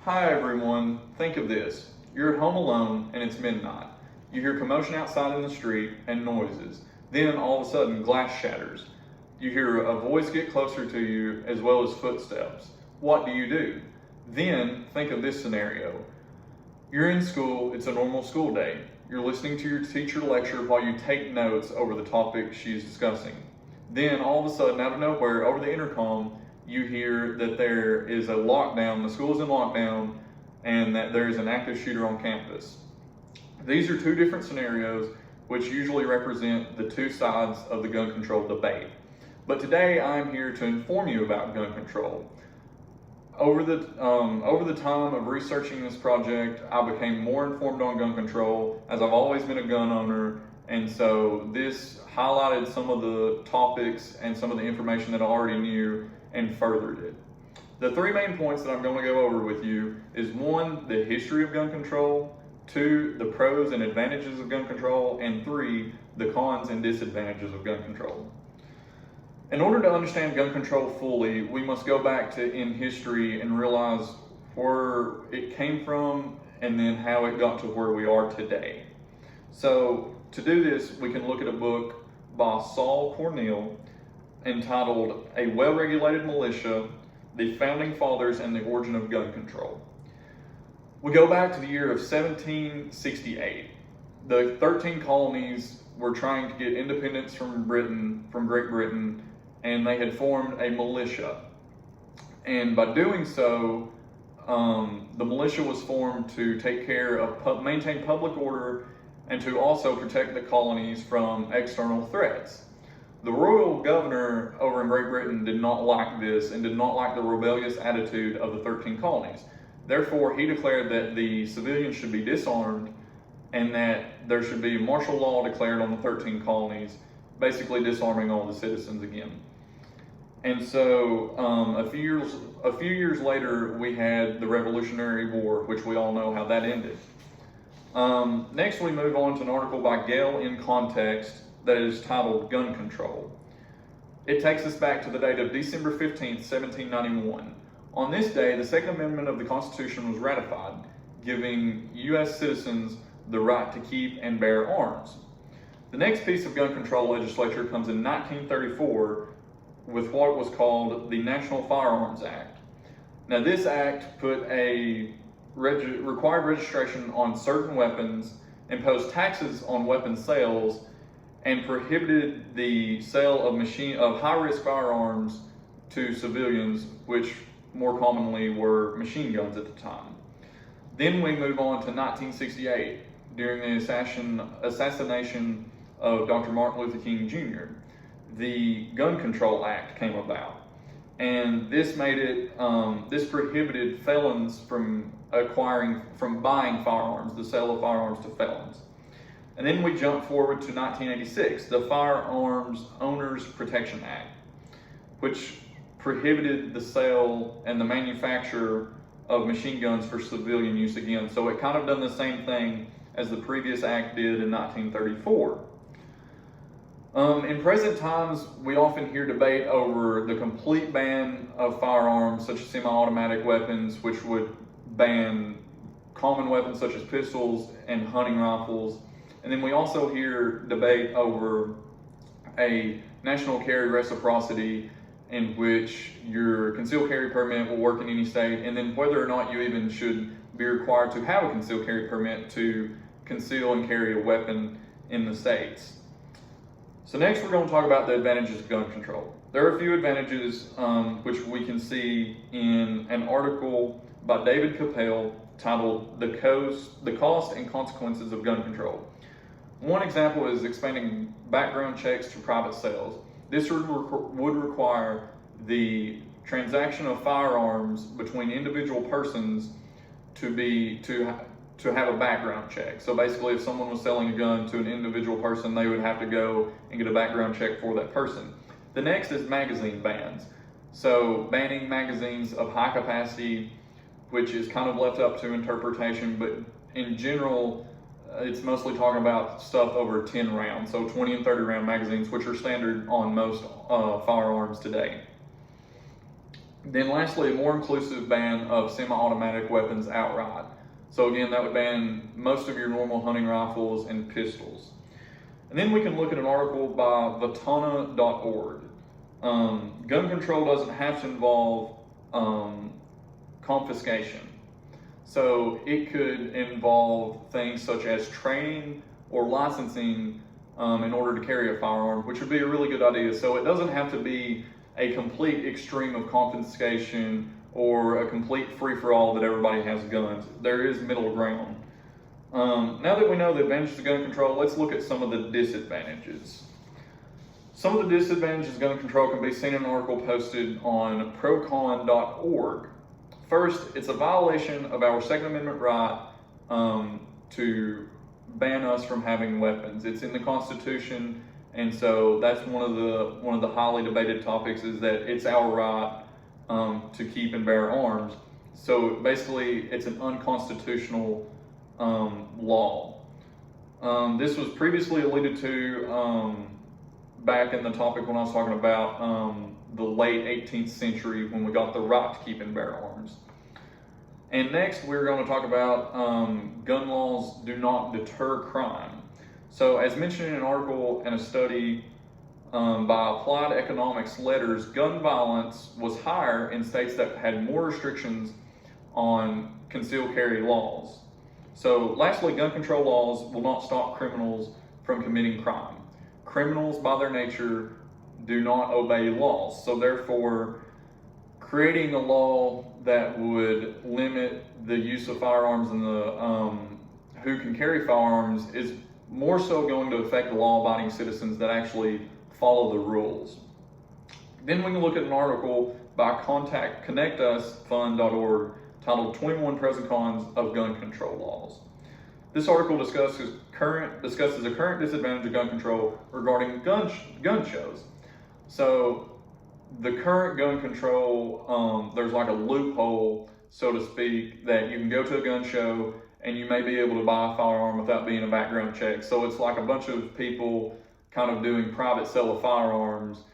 Hi everyone, think of this. You're at home alone and it's midnight. You hear commotion outside in the street and noises. Then all of a sudden glass shatters. You hear a voice get closer to you as well as footsteps. What do? Then think of this scenario. You're in school, it's a normal school day. You're listening to your teacher lecture while you take notes over the topic she's discussing. Then all of a sudden, out of nowhere, over the intercom, you hear that there is a lockdown, the school is in lockdown, and that there is an active shooter on campus. These are two different scenarios which usually represent the two sides of the gun control debate. But today I'm here to inform you about gun control. Over the time of researching this project, I became more informed on gun control as I've always been a gun owner, and so this highlighted some of the topics and some of the information that I already knew and furthered it. The three main points that I'm going to go over with you is 1, the history of gun control, 2, the pros and advantages of gun control, and 3, the cons and disadvantages of gun control. In order to understand gun control fully, we must go back in history and realize where it came from and then how it got to where we are today. So to do this, we can look at a book by Saul Cornell entitled A Well-Regulated Militia, the Founding Fathers and the Origin of Gun Control. We go back to the year of 1768. The 13 colonies were trying to get independence from Great Britain, and they had formed a militia. And by doing so, the militia was formed to take care of, maintain public order, and to also protect the colonies from external threats. The royal governor over in Great Britain did not like this and did not like the rebellious attitude of the 13 colonies. Therefore, he declared that the civilians should be disarmed and that there should be martial law declared on the 13 colonies, basically disarming all the citizens again. And so a few years later, we had the Revolutionary War, which we all know how that ended. Next, we move on to an article by Gale in Context that is titled Gun Control. It takes us back to the date of December 15th, 1791. On this day, the Second Amendment of the Constitution was ratified, giving U.S. citizens the right to keep and bear arms. The next piece of gun control legislation comes in 1934 with what was called the National Firearms Act. Now, this act put a required registration on certain weapons, imposed taxes on weapon sales, and prohibited the sale of high-risk firearms to civilians, which more commonly were machine guns at the time. Then we move on to 1968, during the assassination of Dr. Martin Luther King Jr. The Gun Control Act came about, and this prohibited felons from buying firearms, the sale of firearms to felons. And then we jump forward to 1986, the Firearms Owners Protection Act, which prohibited the sale and the manufacture of machine guns for civilian use again. So it kind of done the same thing as the previous act did in 1934. In present times, we often hear debate over the complete ban of firearms, such as semi-automatic weapons, which would ban common weapons such as pistols and hunting rifles. And then we also hear debate over a national carry reciprocity, in which your concealed carry permit will work in any state, and then whether or not you even should be required to have a concealed carry permit to conceal and carry a weapon in the states. So next we're going to talk about the advantages of gun control. There are a few advantages which we can see in an article by David Capel titled The Cost and Consequences of Gun Control. One example is expanding background checks to private sales. This would require the transaction of firearms between individual persons to have a background check. So basically, if someone was selling a gun to an individual person, they would have to go and get a background check for that person. The next is magazine bans. So banning magazines of high capacity, which is kind of left up to interpretation, but in general, it's mostly talking about stuff over 10 rounds, so 20 and 30 round magazines, which are standard on most firearms today. Then lastly, a more inclusive ban of semi-automatic weapons outright. So again, that would ban most of your normal hunting rifles and pistols. And then we can look at an article by vatana.org. Gun control doesn't have to involve confiscation. So it could involve things such as training or licensing in order to carry a firearm, which would be a really good idea. So it doesn't have to be a complete extreme of confiscation or a complete free-for-all that everybody has guns. There is middle ground. Now that we know the advantages of gun control, let's look at some of the disadvantages. Some of the disadvantages of gun control can be seen in an article posted on procon.org. First, it's a violation of our Second Amendment right to ban us from having weapons. It's in the Constitution, and so that's one of the highly debated topics, is that it's our right to keep and bear arms. So basically, it's an unconstitutional law. This was previously alluded to back in the topic when I was talking about the late 18th century, when we got the right to keep and bear arms. And next, we're going to talk about gun laws do not deter crime. So as mentioned in an article and a study by Applied Economics Letters, gun violence was higher in states that had more restrictions on concealed carry laws. So lastly, gun control laws will not stop criminals from committing crime. Criminals, by their nature, do not obey laws. So therefore, creating a law that would limit the use of firearms and the who can carry firearms is more so going to affect the law-abiding citizens that actually follow the rules. Then we can look at an article by connectusfund.org titled 21 Pros and Cons of Gun Control Laws. This article discusses a current disadvantage of gun control regarding gun shows. So the current gun control, there's like a loophole, so to speak, that you can go to a gun show and you may be able to buy a firearm without being a background check. So it's like a bunch of people kind of doing private sale of firearms,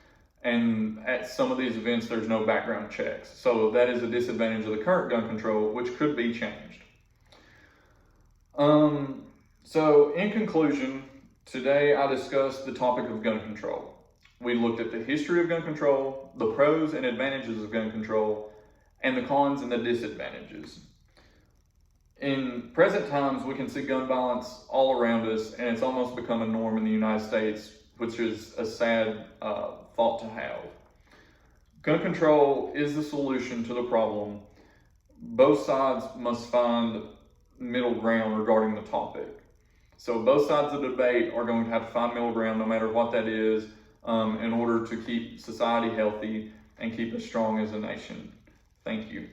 and at some of these events there's no background checks. So that is a disadvantage of the current gun control, which could be changed. So in conclusion, today I discussed the topic of gun control. We looked at the history of gun control, the pros and advantages of gun control, and the cons and the disadvantages. In present times, we can see gun violence all around us, and it's almost become a norm in the United States, which is a sad thought to have. Gun control is the solution to the problem. Both sides must find middle ground regarding the topic. So both sides of the debate are going to have to find middle ground, no matter what that is, in order to keep society healthy and keep us strong as a nation. Thank you.